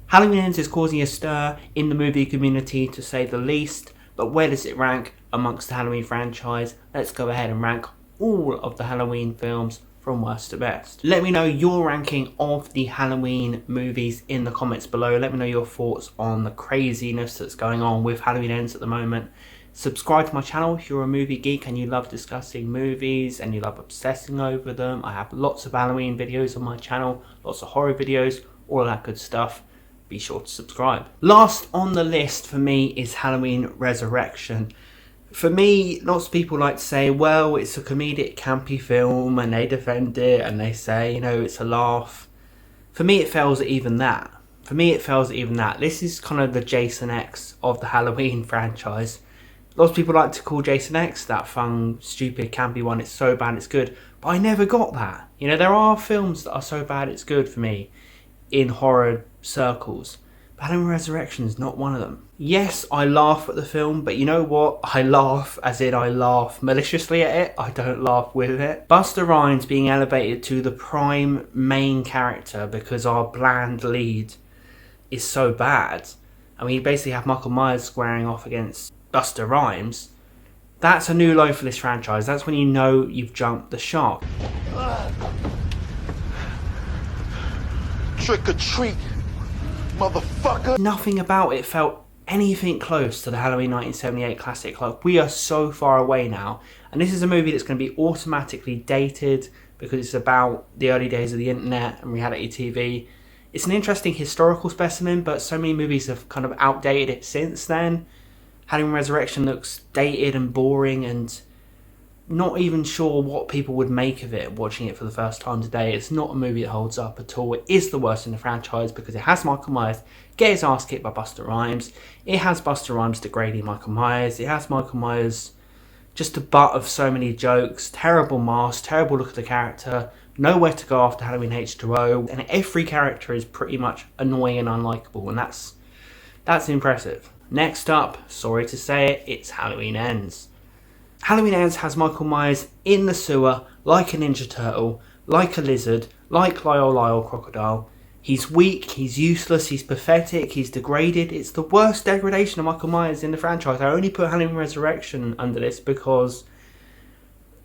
Halloween Ends is causing a stir in the movie community, to say the least, but where does it rank amongst the Halloween franchise? Let's go ahead and rank all of the Halloween films from worst to best. Let me know your ranking of the Halloween movies in the comments below. Let me know your thoughts on the craziness that's going on with Halloween Ends at the moment. Subscribe to my channel if you're a movie geek and you love discussing movies and you love obsessing over them. I have lots of Halloween videos on my channel, lots of horror videos, all of that good stuff. Be sure to subscribe. Last on the list for me is Halloween Resurrection. For me, lots of people like to say, well, it's a comedic, campy film, and they defend it, and they say, you know, it's a laugh. For me, it fails at even that. This is kind of the Jason X of the Halloween franchise. Lots of people like to call Jason X that fun, stupid, campy one. It's so bad, it's good. But I never got that. You know, there are films that are so bad, it's good for me in horror circles. Halloween Resurrection is not one of them. Yes, I laugh at the film, but you know what? I laugh as in I laugh maliciously at it. I don't laugh with it. Busta Rhymes being elevated to the prime main character because our bland lead is so bad. I mean, you basically have Michael Myers squaring off against Busta Rhymes. That's a new low for this franchise. That's when you know you've jumped the shark. Trick or treat, motherfucker. Nothing about it felt anything close to the Halloween 1978 classic. Like, we are so far away now, and this is a movie that's going to be automatically dated because it's about the early days of the internet and reality TV. It's an interesting historical specimen, but so many movies have kind of outdated it since then. Halloween Resurrection looks dated and boring and not even sure what people would make of it watching it for the first time today. It's not a movie that holds up at all. It is the worst in the franchise because it has Michael Myers get his ass kicked by Busta Rhymes. It has Busta Rhymes degrading Michael Myers. It has Michael Myers just the butt of so many jokes. Terrible mask, terrible look at the character, nowhere to go after Halloween H2O, and every character is pretty much annoying and unlikable, and that's impressive. Next up, sorry to say it, it's Halloween Ends. Halloween Ends has Michael Myers in the sewer, like a Ninja Turtle, like a lizard, like Lyle Crocodile. He's weak, he's useless, he's pathetic, he's degraded. It's the worst degradation of Michael Myers in the franchise. I only put Halloween Resurrection under this because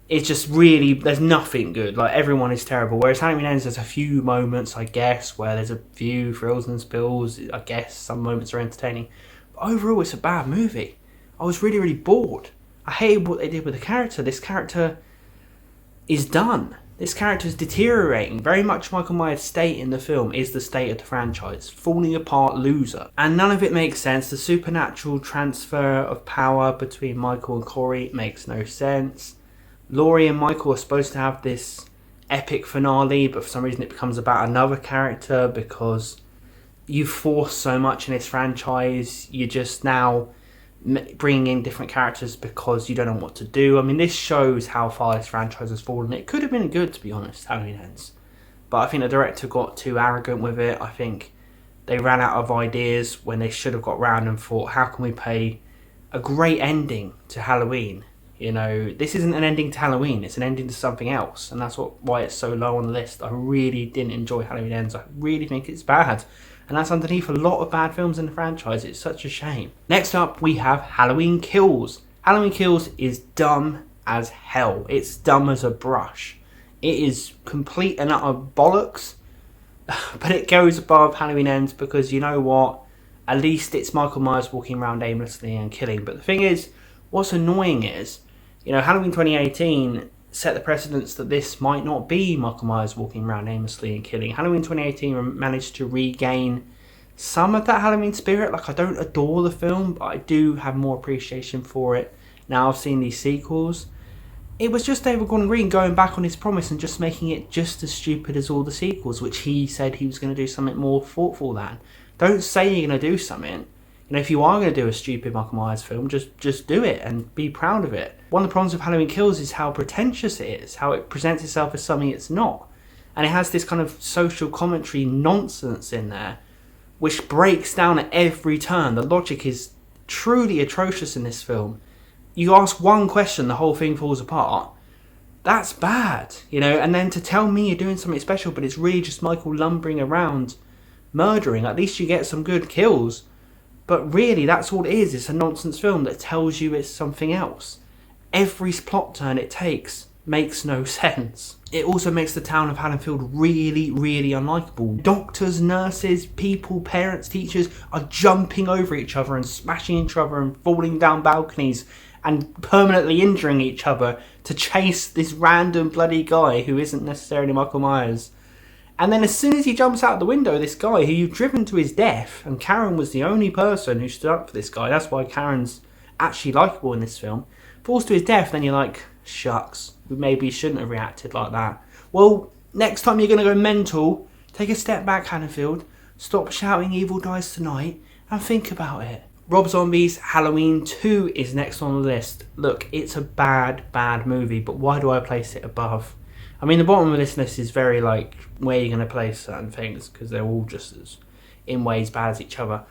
it's just really, there's nothing good. Like, everyone is terrible. Whereas Halloween Ends, there's a few moments, I guess, where there's a few thrills and spills. I guess some moments are entertaining. But overall, it's a bad movie. I was really, really bored. I hated what they did with the character. This character is done. This character is deteriorating. Very much Michael Myers' state in the film is the state of the franchise. Falling apart loser. And none of it makes sense. The supernatural transfer of power between Michael and Corey makes no sense. Laurie and Michael are supposed to have this epic finale, but for some reason it becomes about another character because you force so much in this franchise. You're just now bringing in different characters because you don't know what to do. I mean, this shows how far this franchise has fallen. It could have been good, to be honest, Halloween Ends. But I think the director got too arrogant with it. I think they ran out of ideas when they should have got round and thought, how can we pay a great ending to Halloween? You know, this isn't an ending to Halloween, it's an ending to something else. And that's why it's so low on the list. I really didn't enjoy Halloween Ends. I really think it's bad. And that's underneath a lot of bad films in the franchise. It's such a shame. Next up, we have Halloween Kills. Halloween Kills is dumb as hell. It's dumb as a brush. It is complete and utter bollocks. But it goes above Halloween Ends because, you know what? At least it's Michael Myers walking around aimlessly and killing. But the thing is, what's annoying is, you know, Halloween 2018 set the precedence that this might not be Michael Myers walking around aimlessly and killing. Halloween 2018 managed to regain some of that Halloween spirit. Like, I don't adore the film, but I do have more appreciation for it now I've seen these sequels. It was just David Gordon Green going back on his promise and just making it just as stupid as all the sequels, which he said he was going to do something more thoughtful than. Don't say you're going to do something. You know, if you are going to do a stupid Michael Myers film, just do it and be proud of it. One of the problems with Halloween Kills is how pretentious it is, how it presents itself as something it's not. And it has this kind of social commentary nonsense in there, which breaks down at every turn. The logic is truly atrocious in this film. You ask one question, the whole thing falls apart. That's bad, you know, and then to tell me you're doing something special, but it's really just Michael lumbering around murdering. At least you get some good kills. But really, that's all it is. It's a nonsense film that tells you it's something else. Every plot turn it takes makes no sense. It also makes the town of Haddonfield really, really unlikable. Doctors, nurses, people, parents, teachers are jumping over each other and smashing each other and falling down balconies and permanently injuring each other to chase this random bloody guy who isn't necessarily Michael Myers. And then as soon as he jumps out the window, this guy who you've driven to his death, and Karen was the only person who stood up for this guy, that's why Karen's actually likeable in this film, falls to his death, then you're like, shucks, we maybe shouldn't have reacted like that. Well, next time you're going to go mental, take a step back, Haddonfield, stop shouting evil dies tonight, and think about it. Rob Zombie's Halloween 2 is next on the list. Look, it's a bad, bad movie, but why do I place it above? I mean, the bottom of this list is very like where you're going to place certain things because they're all just as, in ways, bad as each other.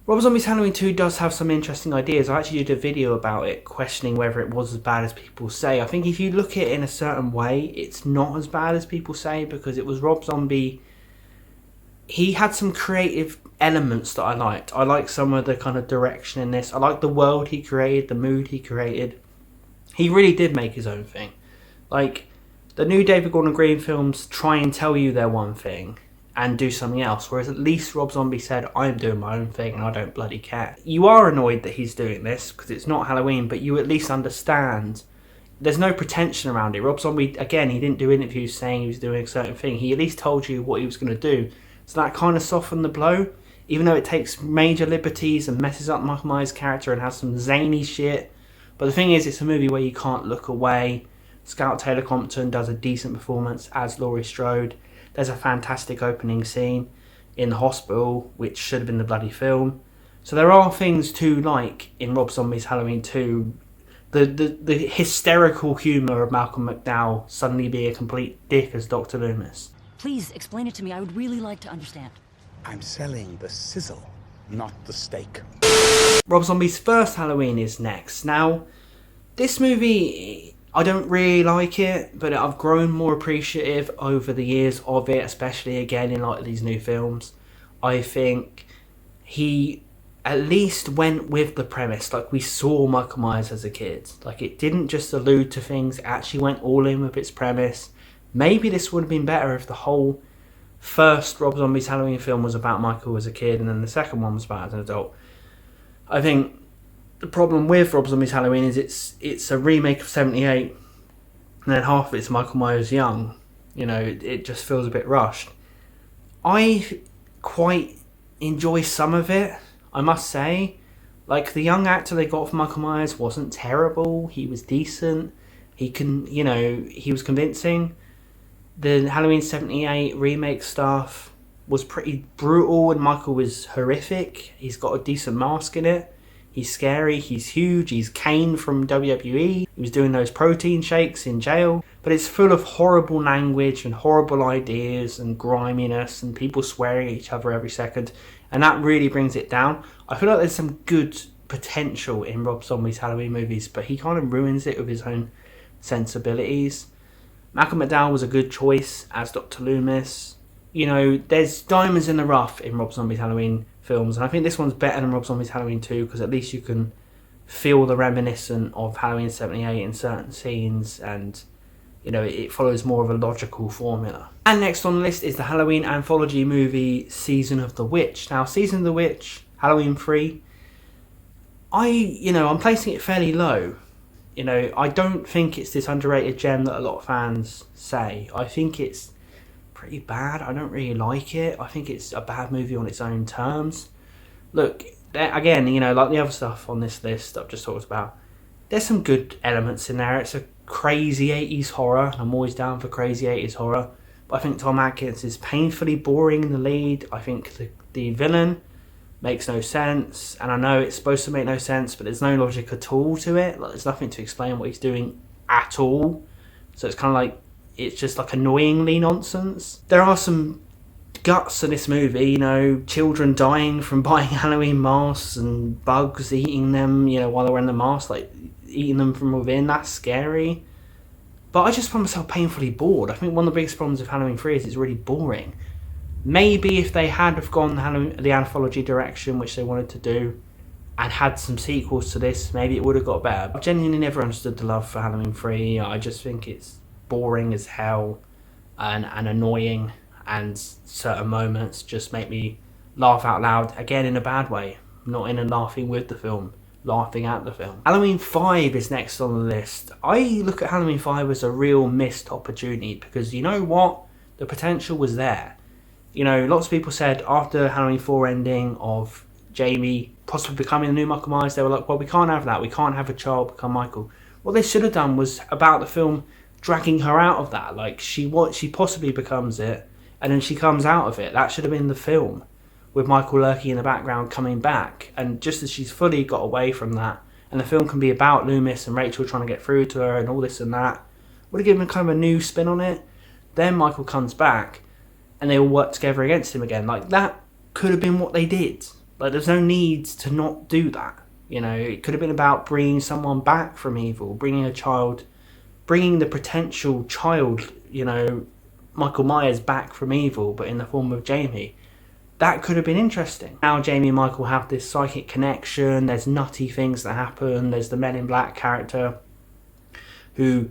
Rob Zombie's Halloween 2 does have some interesting ideas. I actually did a video about it, questioning whether it was as bad as people say. I think if you look at it in a certain way, it's not as bad as people say because it was Rob Zombie. He had some creative elements that I liked. I like some of the kind of direction in this. I like the world he created, the mood he created. He really did make his own thing. Like, the new David Gordon Green films try and tell you they're one thing and do something else, whereas at least Rob Zombie said, I'm doing my own thing and I don't bloody care. You are annoyed that he's doing this because it's not Halloween, but you at least understand. There's no pretension around it. Rob Zombie, again, he didn't do interviews saying he was doing a certain thing. He at least told you what he was going to do. So that kind of softened the blow, even though it takes major liberties and messes up Michael Myers' character and has some zany shit. But the thing is, it's a movie where you can't look away. Scout Taylor Compton does a decent performance as Laurie Strode. There's a fantastic opening scene in the hospital, which should have been the bloody film. So there are things to like in Rob Zombie's Halloween 2. The hysterical humour of Malcolm McDowell suddenly being a complete dick as Dr. Loomis. Please explain it to me. I would really like to understand. I'm selling the sizzle, not the steak. Rob Zombie's first Halloween is next. Now, this movie, I don't really like it, but I've grown more appreciative over the years of it, especially again in like these new films. I think he at least went with the premise. Like, we saw Michael Myers as a kid. Like, it didn't just allude to things, it actually went all in with its premise. Maybe this would have been better if the whole first Rob Zombie's Halloween film was about Michael as a kid and then the second one was about as an adult. I think the problem with Rob Zombie's Halloween is it's a remake of 78 and then half of it's Michael Myers young. You know, it just feels a bit rushed. I quite enjoy some of it, I must say. Like, the young actor they got for Michael Myers wasn't terrible. He was decent. He was convincing. The Halloween 78 remake stuff was pretty brutal and Michael was horrific. He's got a decent mask in it. He's scary, he's huge, he's Kane from WWE. He was doing those protein shakes in jail. But it's full of horrible language and horrible ideas and griminess and people swearing at each other every second. And that really brings it down. I feel like there's some good potential in Rob Zombie's Halloween movies, but he kind of ruins it with his own sensibilities. Malcolm McDowell was a good choice as Dr. Loomis. You know, there's diamonds in the rough in Rob Zombie's Halloween films, and I think this one's better than Rob Zombie's Halloween 2 because at least you can feel the reminiscent of Halloween 78 in certain scenes, and you know, it follows more of a logical formula. And next on the list is the Halloween anthology movie Season of the Witch. Now, Season of the Witch, Halloween 3, I'm placing it fairly low. You know, I don't think it's this underrated gem that a lot of fans say. I think it's pretty bad. I don't really like it. I think it's a bad movie on its own terms. Look, again, you know, like the other stuff on this list I've just talked about, there's some good elements in there. It's a crazy 80s horror. I'm always down for crazy 80s horror. But I think Tom Atkins is painfully boring in the lead. I think the villain makes no sense, and I know it's supposed to make no sense, but there's no logic at all to it. Like, there's nothing to explain what he's doing at all. So it's kind of like, it's just like annoyingly nonsense. There are some guts in this movie, you know, children dying from buying Halloween masks and bugs eating them, you know, while they're wearing the mask, like eating them from within. That's scary. But I just find myself painfully bored. I think one of the biggest problems with Halloween 3 is it's really boring. Maybe if they had have gone the anthology direction, which they wanted to do, and had some sequels to this, maybe it would have got better. I've genuinely never understood the love for Halloween 3. I just think it's boring as hell and annoying, and certain moments just make me laugh out loud, again in a bad way, not in a laughing with the film, laughing at the film. Halloween 5 is next on the list. I look at Halloween 5 as a real missed opportunity, because you know what? The potential was there. You know, lots of people said after Halloween 4 ending of Jamie possibly becoming the new Michael Myers, they were like, well, we can't have that. We can't have a child become Michael. What they should have done was about the film dragging her out of that. Like, she possibly becomes it, and then she comes out of it. That should have been the film, with Michael lurking in the background coming back. And just as she's fully got away from that, and the film can be about Loomis and Rachel trying to get through to her and all this and that, would have given kind of a new spin on it. Then Michael comes back, and they all work together against him again. Like, that could have been what they did. Like, there's no need to not do that. You know, it could have been about bringing someone back from evil, bringing a child, bringing the potential child, you know, Michael Myers back from evil, but in the form of Jamie. That could have been interesting. Now Jamie and Michael have this psychic connection, there's nutty things that happen, there's the Men in Black character, who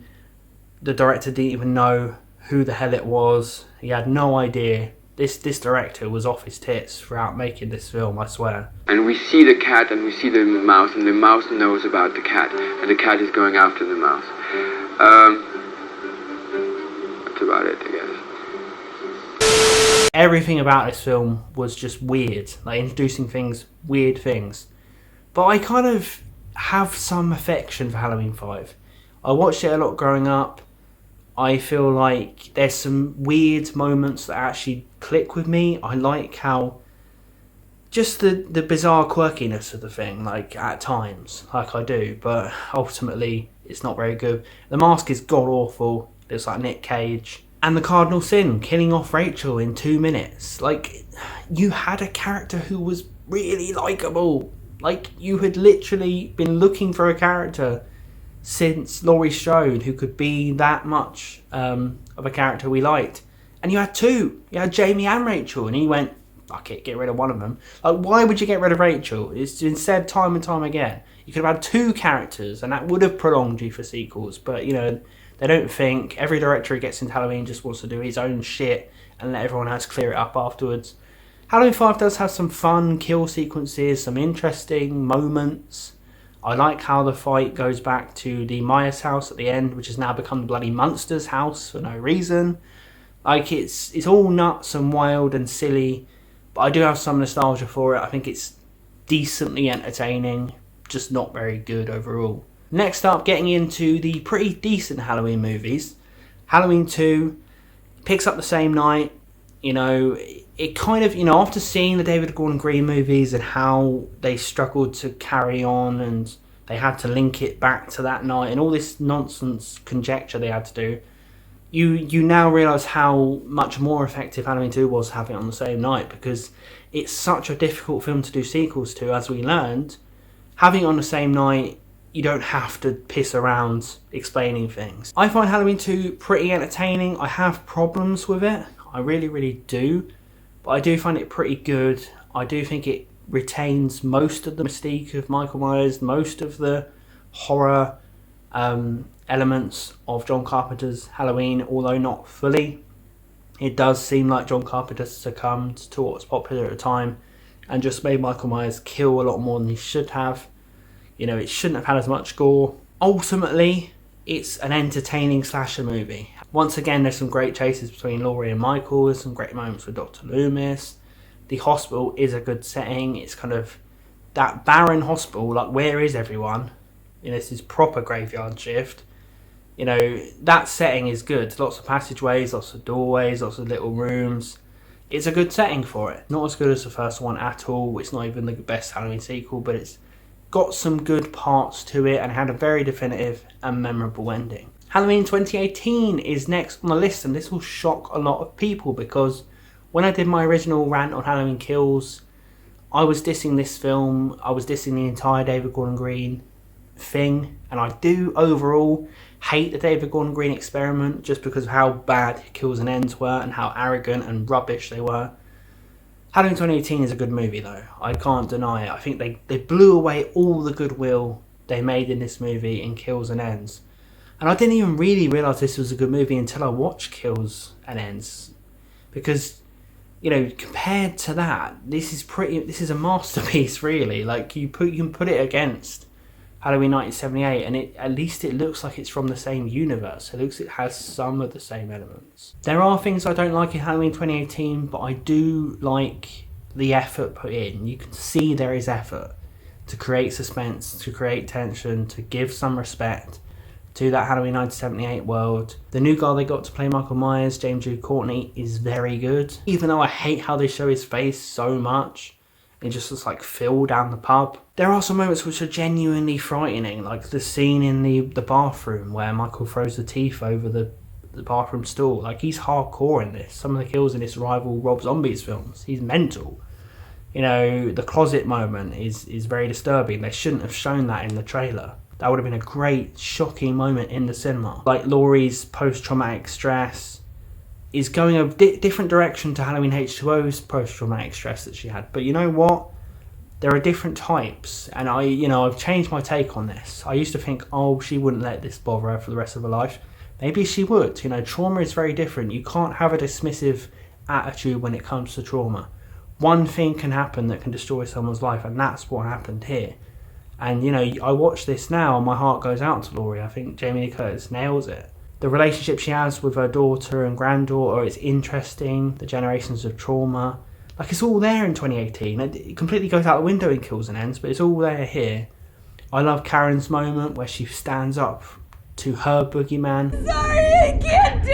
the director didn't even know who the hell it was. He had no idea. This director was off his tits throughout making this film, I swear. And we see the cat and we see the mouse, and the mouse knows about the cat, and the cat is going after the mouse. That's about it, I guess. Everything about this film was just weird, like introducing weird things. But I kind of have some affection for Halloween 5. I watched it a lot growing up. I feel like there's some weird moments that actually click with me. I like how just the bizarre quirkiness of the thing, like at times, like I do, but ultimately it's not very good. The mask is god awful. It's like Nick Cage. And the cardinal sin, killing off Rachel in 2 minutes. Like, you had a character who was really likeable. Like, you had literally been looking for a character since Laurie Strode who could be that much of a character we liked. And you had two. You had Jamie and Rachel, and he went, fuck it, get rid of one of them. Like, why would you get rid of Rachel? It's been said time and time again. You could have had two characters, and that would have prolonged you for sequels. But, you know, they don't think. Every director who gets into Halloween just wants to do his own shit and let everyone else clear it up afterwards. Halloween 5 does have some fun kill sequences, some interesting moments. I like how the fight goes back to the Myers house at the end, which has now become the bloody Munsters house for no reason. Like, it's all nuts and wild and silly, but I do have some nostalgia for it. I think it's decently entertaining, just not very good overall. Next up, getting into the pretty decent Halloween movies. Halloween 2 picks up the same night. You know, it kind of, you know, after seeing the David Gordon Green movies and how they struggled to carry on and they had to link it back to that night and all this nonsense conjecture they had to do, you now realise how much more effective Halloween 2 was having it on the same night, because it's such a difficult film to do sequels to, as we learned. Having it on the same night, you don't have to piss around explaining things. I find Halloween 2 pretty entertaining. I have problems with it. I really, really do. But I do find it pretty good. I do think it retains most of the mystique of Michael Myers, most of the horror elements of John Carpenter's Halloween, although not fully. It does seem like John Carpenter succumbed to what was popular at the time and just made Michael Myers kill a lot more than he should have. You know, it shouldn't have had as much gore. Ultimately, it's an entertaining slasher movie. Once again, there's some great chases between Laurie and Michael. There's some great moments with Dr. Loomis. The hospital is a good setting. It's kind of that barren hospital, like, where is everyone? You know, this is proper graveyard shift. You know, that setting is good. Lots of passageways, lots of doorways, lots of little rooms. It's a good setting for it. Not as good as the first one at all. It's not even the best Halloween sequel, but it's got some good parts to it and had a very definitive and memorable ending. Halloween 2018 is next on the list, and this will shock a lot of people because when I did my original rant on Halloween Kills, I was dissing this film, I was dissing the entire David Gordon Green thing, and I do overall hate the David Gordon Green experiment just because of how bad Kills and Ends were and how arrogant and rubbish they were. Halloween 2018 is a good movie though, I can't deny it. I think they blew away all the goodwill they made in this movie in Kills and Ends. And I didn't even really realise this was a good movie until I watched Kills and Ends. Because, you know, compared to that, this is a masterpiece really. Like, you can put it against Halloween 1978 and at least it looks like it's from the same universe. It looks it has some of the same elements. There are things I don't like in Halloween 2018, but I do like the effort put in. You can see there is effort to create suspense, to create tension, to give some respect to that Halloween 1978 world. The new guy they got to play Michael Myers, James Jude Courtney, is very good. Even though I hate how they show his face so much, it just looks like Phil down the pub. There are some moments which are genuinely frightening, like the scene in the bathroom where Michael throws the teeth over the bathroom stool. Like, he's hardcore in this. Some of the kills in this rival Rob Zombie's films. He's mental. You know, the closet moment is very disturbing. They shouldn't have shown that in the trailer. That would have been a great, shocking moment in the cinema. Like, Laurie's post-traumatic stress is going a different direction to Halloween H2O's post-traumatic stress that she had. But you know what? There are different types, and I've changed my take on this. I used to think, oh, she wouldn't let this bother her for the rest of her life. Maybe she would. You know, trauma is very different. You can't have a dismissive attitude when it comes to trauma. One thing can happen that can destroy someone's life, and that's what happened here. And, you know, I watch this now and my heart goes out to Laurie. I think Jamie Lee Curtis nails it. The relationship she has with her daughter and granddaughter is interesting. The generations of trauma. Like, it's all there in 2018. It completely goes out the window in Kills and Ends, but it's all there here. I love Karen's moment where she stands up to her boogeyman. Sorry, I can't do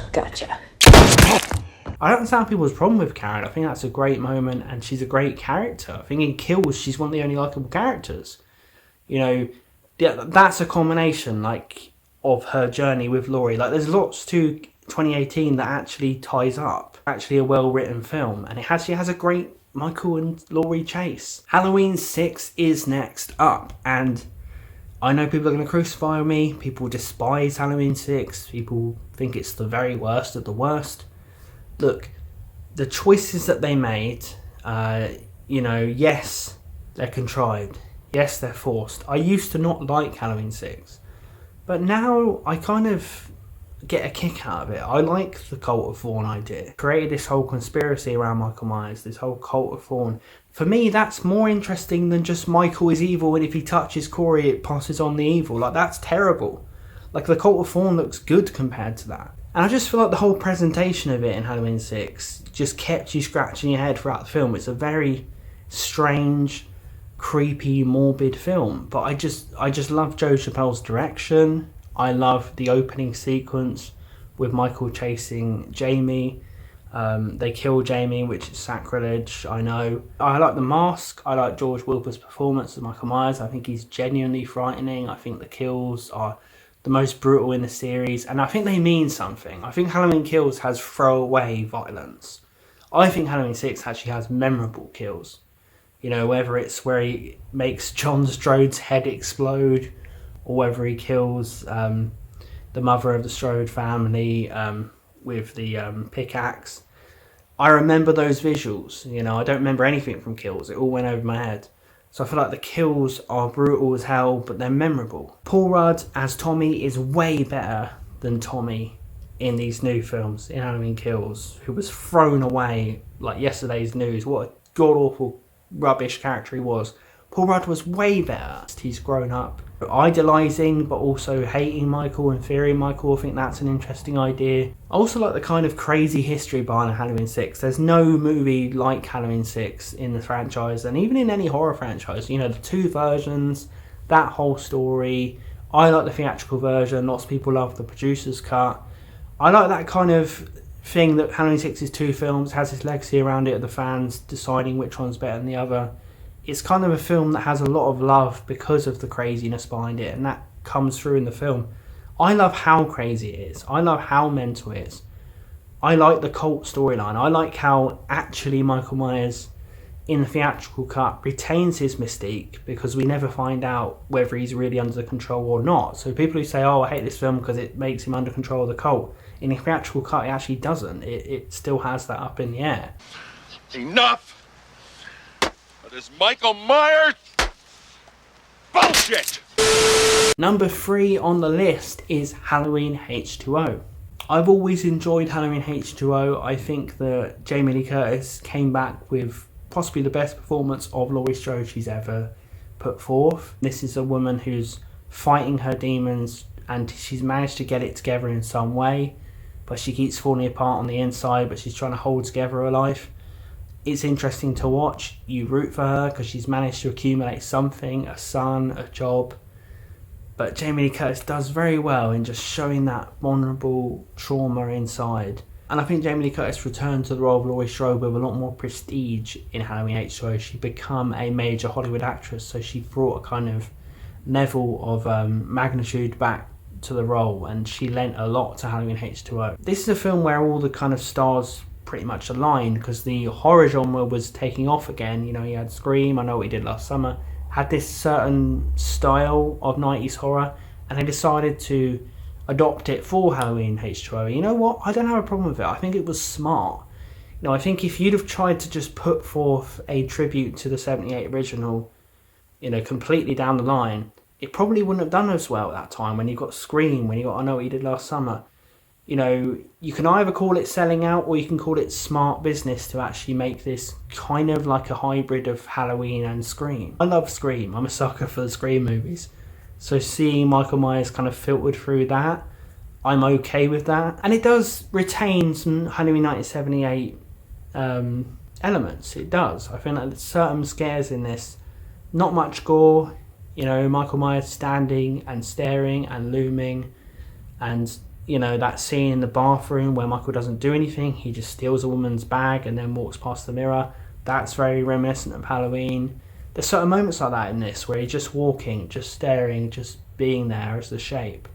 it! Gotcha. I don't understand people's problem with Karen. I think that's a great moment and she's a great character. I think in Kills, she's one of the only likeable characters. You know, that's a combination, like, of her journey with Laurie. Like, there's lots to 2018 that actually ties up. Actually a well-written film. And it actually has a great Michael and Laurie chase. Halloween 6 is next up. And I know people are going to crucify me. People despise Halloween 6. People think it's the very worst of the worst. Look, the choices that they made, yes, they're contrived. Yes, they're forced. I used to not like Halloween 6. But now I kind of get a kick out of it. I like the Cult of Thorn idea. Created this whole conspiracy around Michael Myers, this whole Cult of Thorn. For me, that's more interesting than just Michael is evil and if he touches Corey, it passes on the evil. Like, that's terrible. Like, the Cult of Thorn looks good compared to that. And I just feel like the whole presentation of it in Halloween 6 just kept you scratching your head throughout the film. It's a very strange, creepy, morbid film. But I just love Joe Chappelle's direction. I love the opening sequence with Michael chasing Jamie. They kill Jamie, which is sacrilege, I know. I like the mask. I like George Wilbur's performance as Michael Myers. I think he's genuinely frightening. I think the kills are the most brutal in the series, and I think they mean something. I think Halloween Kills has throwaway violence. I think Halloween 6 actually has memorable kills. You know, whether it's where he makes John Strode's head explode, or whether he kills the mother of the Strode family with the pickaxe. I remember those visuals. You know, I don't remember anything from Kills. It all went over my head. So I feel like the kills are brutal as hell, but they're memorable. Paul Rudd as Tommy is way better than Tommy in these new films, in Halloween Kills, who was thrown away like yesterday's news. What a god-awful rubbish character he was. Paul Rudd was way better. He's grown up. Idolising but also hating Michael and fearing Michael, I think that's an interesting idea. I also like the kind of crazy history behind Halloween 6. There's no movie like Halloween 6 in the franchise, and even in any horror franchise. You know, the two versions, that whole story. I like the theatrical version. Lots of people love the producer's cut. I like that kind of thing that Halloween 6 is two films, has this legacy around it of the fans deciding which one's better than the other. It's kind of a film that has a lot of love because of the craziness behind it, and that comes through in the film. I love how crazy it is. I love how mental it is. I like the cult storyline. I like how actually Michael Myers in the theatrical cut retains his mystique because we never find out whether he's really under control or not. So people who say, oh, I hate this film because it makes him under control of the cult, in the theatrical cut it actually doesn't. It still has that up in the air. Enough of this Michael Myers bullshit! Number 3 on the list is Halloween H2O. I've always enjoyed Halloween H2O. I think that Jamie Lee Curtis came back with possibly the best performance of Laurie Strode she's ever put forth. This is a woman who's fighting her demons and she's managed to get it together in some way, but she keeps falling apart on the inside, but she's trying to hold together her life. It's interesting to watch. You root for her because she's managed to accumulate something, a son, a job. But Jamie Lee Curtis does very well in just showing that vulnerable trauma inside. And I think Jamie Lee Curtis returned to the role of Laurie Strode with a lot more prestige in Halloween H2O. She'd become a major Hollywood actress, so she brought a kind of level of magnitude back to the role, and she lent a lot to Halloween H2O. This is a film where all the kind of stars pretty much aligned because the horror genre was taking off again. You know, you had Scream, I Know What You Did Last Summer, had this certain style of 90s horror, and they decided to adopt it for Halloween H2O. You know what? I don't have a problem with it. I think it was smart. You know, I think if you'd have tried to just put forth a tribute to the 78 original, you know, completely down the line, it probably wouldn't have done as well at that time when you got Scream, when you got I Know What You Did Last Summer. You know, you can either call it selling out or you can call it smart business to actually make this kind of like a hybrid of Halloween and Scream. I love Scream. I'm a sucker for the Scream movies. So seeing Michael Myers kind of filtered through that, I'm okay with that. And it does retain some Halloween 1978 elements. It does. I think that there's certain scares in this. Not much gore. You know, Michael Myers standing and staring and looming. And, you know, that scene in the bathroom where Michael doesn't do anything. He just steals a woman's bag and then walks past the mirror. That's very reminiscent of Halloween. There's certain moments like that in this where he's just walking, just staring, just being there as the shape.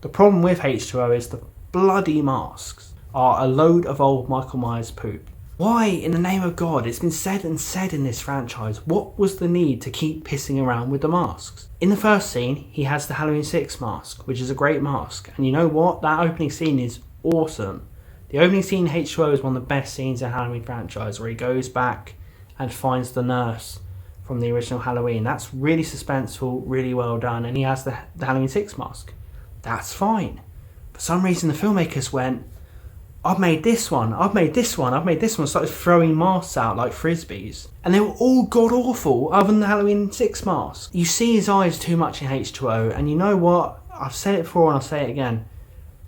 The problem with H2O is the bloody masks are a load of old Michael Myers poop. Why, in the name of God, it's been said and said in this franchise, what was the need to keep pissing around with the masks? In the first scene, he has the Halloween 6 mask, which is a great mask. And you know what? That opening scene is awesome. The opening scene in H2O is one of the best scenes in the Halloween franchise, where he goes back and finds the nurse from the original Halloween. That's really suspenseful, really well done, and he has the Halloween 6 mask. That's fine. For some reason the filmmakers went, I've made this one, I've made this one, I've made this one, started throwing masks out like frisbees. And they were all god awful other than the Halloween 6 mask. You see his eyes too much in H2O, and you know what? I've said it before and I'll say it again.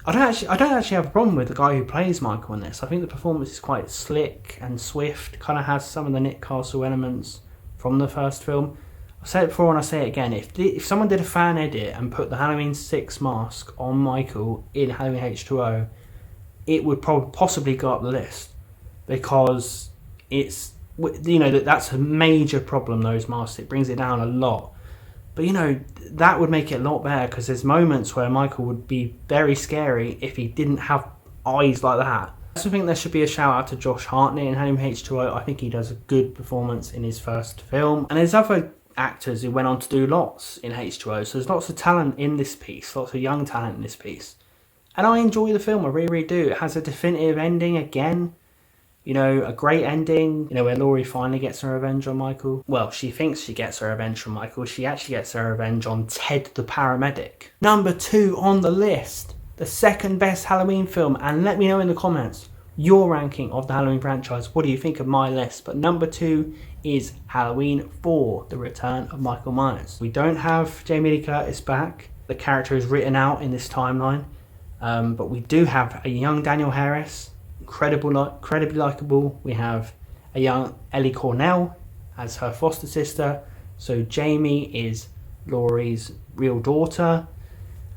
I don't actually have a problem with the guy who plays Michael in this. I think the performance is quite slick and swift, kind of has some of the Nick Castle elements from the first film. I've said it before and I'll say it again. If someone did a fan edit and put the Halloween 6 mask on Michael in Halloween H2O, it would probably possibly go up the list, because it's, you know, that's a major problem, those masks. It brings it down a lot. But, you know, that would make it a lot better, because there's moments where Michael would be very scary if he didn't have eyes like that. I also think there should be a shout out to Josh Hartnett in Halloween H2O. I think he does a good performance in his first film. And there's other actors who went on to do lots in H2O, so there's lots of talent in this piece, lots of young talent in this piece. And I enjoy the film, I really, really do. It has a definitive ending again. You know, a great ending, you know, where Laurie finally gets her revenge on Michael. Well, she thinks she gets her revenge on Michael. She actually gets her revenge on Ted the paramedic. Number 2 on the list, the second best Halloween film. And let me know in the comments your ranking of the Halloween franchise. What do you think of my list? But number 2 is Halloween 4, The Return of Michael Myers. We don't have Jamie Lee Curtis back. The character is written out in this timeline. But we do have a young Danielle Harris, incredibly likeable. We have a young Ellie Cornell as her foster sister. So Jamie is Laurie's real daughter,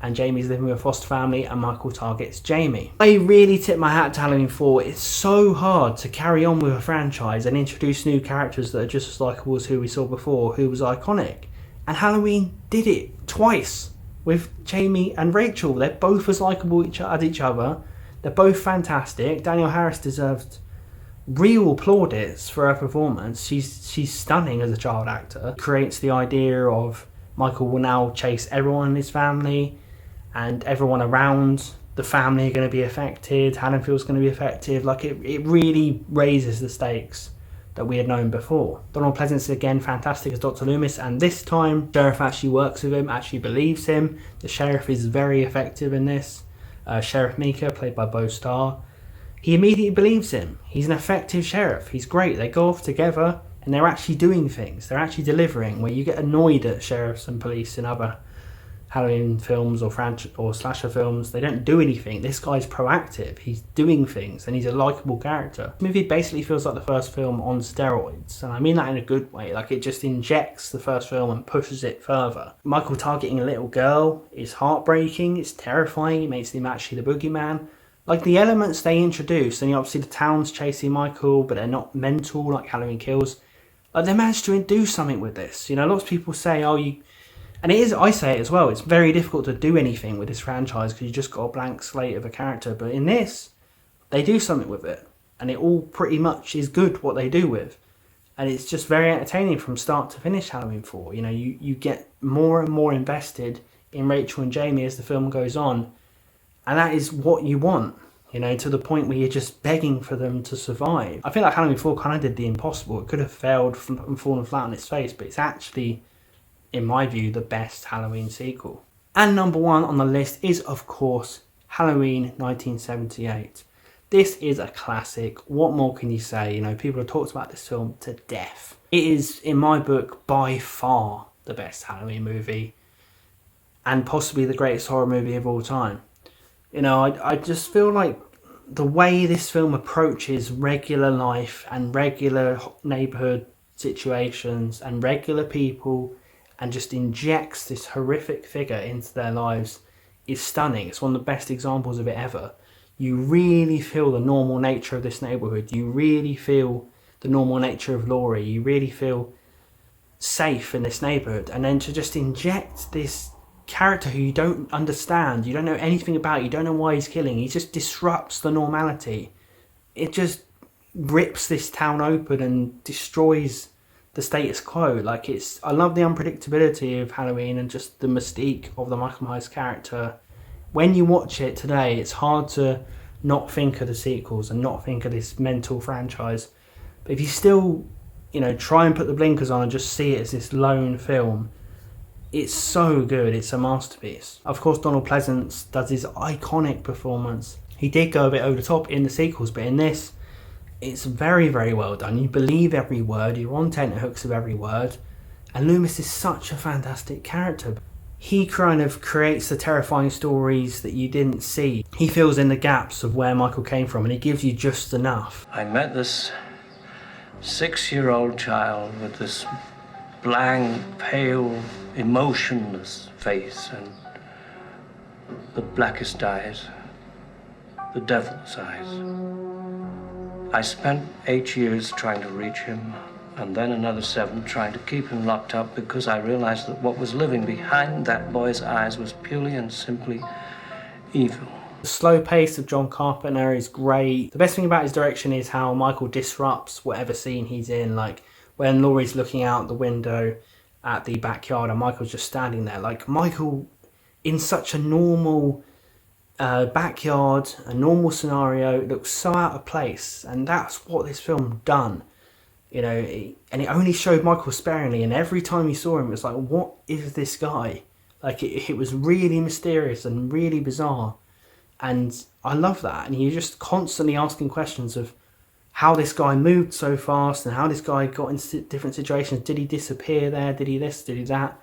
and Jamie's living with a foster family, and Michael targets Jamie. I really tip my hat to Halloween 4. It's so hard to carry on with a franchise and introduce new characters that are just as likeable as who we saw before, who was iconic. And Halloween did it twice with Jamie and Rachel. They're both as likeable as each other. They're both fantastic. Danielle Harris deserved real plaudits for her performance. She's stunning as a child actor. Creates the idea of Michael will now chase everyone in his family, and everyone around the family are going to be affected. Haddonfield's going to be affected. Like it really raises the stakes that we had known before. Donald Pleasence again fantastic as Dr. Loomis, and this time Sheriff actually works with him, actually believes him. The sheriff is very effective in this. Sheriff Meeker, played by Beau Starr, he immediately believes him. He's an effective sheriff. He's great. They go off together and they're actually doing things. They're actually delivering, where you get annoyed at sheriffs and police in other Halloween films or slasher films. They don't do anything. This guy's proactive. He's doing things and he's a likeable character. The movie basically feels like the first film on steroids, and I mean that in a good way. Like, it just injects the first film and pushes it further. Michael targeting a little girl is heartbreaking. It's terrifying. It makes him actually the boogeyman. Like, the elements they introduce, and obviously the town's chasing Michael, but they're not mental like Halloween Kills. Like, they managed to do something with this. You know, lots of people say, oh, and it is, I say it as well, it's very difficult to do anything with this franchise because you just got a blank slate of a character. But in this, they do something with it. And it all pretty much is good what they do with. And it's just very entertaining from start to finish, Halloween 4. You know, you get more and more invested in Rachel and Jamie as the film goes on. And that is what you want, you know, to the point where you're just begging for them to survive. I feel like Halloween 4 kind of did the impossible. It could have failed and fallen flat on its face, but it's actually, in my view, the best Halloween sequel. And number one on the list is, of course, Halloween 1978. This is a classic. What more can you say? You know, people have talked about this film to death. It is, in my book, by far the best Halloween movie, and possibly the greatest horror movie of all time. You know, I just feel like the way this film approaches regular life and regular neighbourhood situations and regular people and just injects this horrific figure into their lives is stunning. It's one of the best examples of it ever. You really feel the normal nature of this neighbourhood. You really feel the normal nature of Laurie. You really feel safe in this neighbourhood. And then to just inject this character who you don't understand, you don't know anything about, you don't know why he's killing, he just disrupts the normality. It just rips this town open and destroys the status quo. Like, I love the unpredictability of Halloween and just the mystique of the Michael Myers character. When you watch it today, it's hard to not think of the sequels and not think of this mental franchise. But if you still, you know, try and put the blinkers on and just see it as this lone film, it's so good. It's a masterpiece. Of course, Donald Pleasence does his iconic performance. He did go a bit over the top in the sequels, but in this, it's very, very well done. You believe every word. You're on tenterhooks of every word. And Loomis is such a fantastic character. He kind of creates the terrifying stories that you didn't see. He fills in the gaps of where Michael came from, and he gives you just enough. I met this 6-year-old child with this blank, pale, emotionless face and the blackest eyes, the devil's eyes. I spent 8 years trying to reach him, and then another 7 trying to keep him locked up, because I realized that what was living behind that boy's eyes was purely and simply evil. The slow pace of John Carpenter is great. The best thing about his direction is how Michael disrupts whatever scene he's in. Like when Laurie's looking out the window at the backyard and Michael's just standing there. Like, Michael, in such a normal backyard, a normal scenario, it looks so out of place. And that's what this film done. You know, and it only showed Michael sparingly, and every time you saw him, it was like, what is this guy? Like, it was really mysterious and really bizarre. And I love that. And you're just constantly asking questions of how this guy moved so fast and how this guy got into different situations. Did he disappear there? Did he this? Did he that?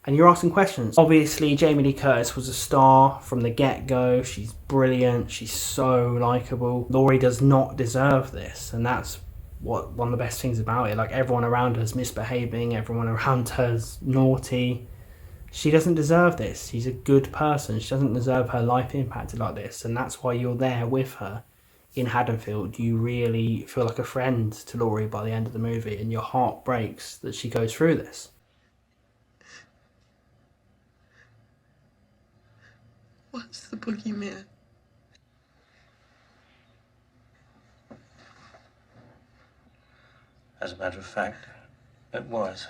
And you're asking questions. Obviously, Jamie Lee Curtis was a star from the get-go. She's brilliant. She's so likeable. Laurie does not deserve this. And that's one of the best things about it. Like, everyone around her is misbehaving. Everyone around her is naughty. She doesn't deserve this. She's a good person. She doesn't deserve her life impacted like this. And that's why you're there with her in Haddonfield. You really feel like a friend to Laurie by the end of the movie, and your heart breaks that she goes through this. What's the boogeyman? As a matter of fact, it was.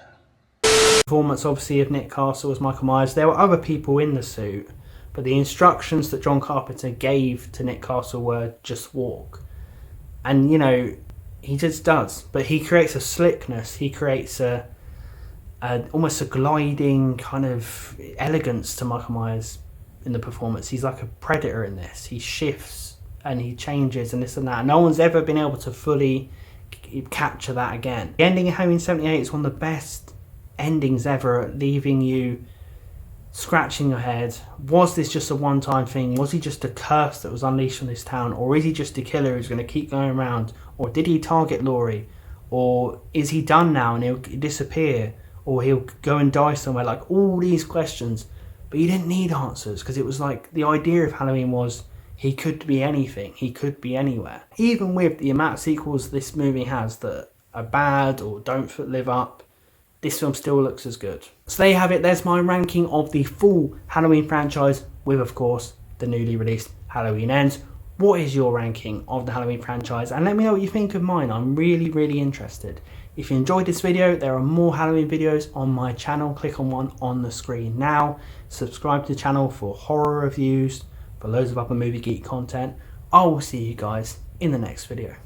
Performance obviously of Nick Castle as Michael Myers. There were other people in the suit, but the instructions that John Carpenter gave to Nick Castle were just walk. And you know, he just does. But he creates a slickness, he creates a almost a gliding kind of elegance to Michael Myers in the performance. He's like a predator in this. He shifts and he changes and this and that. No one's ever been able to fully capture that again. The ending of Halloween 78 is one of the best endings ever, leaving you scratching your head. Was this just a one-time thing? Was he just a curse that was unleashed on this town? Or is he just a killer who's going to keep going around? Or did he target Laurie? Or is he done now and he'll disappear? Or he'll go and die somewhere? Like, all these questions. But you didn't need answers, because it was like, the idea of Halloween was he could be anything. He could be anywhere. Even with the amount of sequels this movie has that are bad or don't live up, this film still looks as good. So there you have it. There's my ranking of the full Halloween franchise with, of course, the newly released Halloween Ends. What is your ranking of the Halloween franchise? And let me know what you think of mine. I'm really, really interested. If you enjoyed this video, there are more Halloween videos on my channel. Click on one on the screen now. Subscribe to the channel for horror reviews, for loads of other movie geek content. I will see you guys in the next video.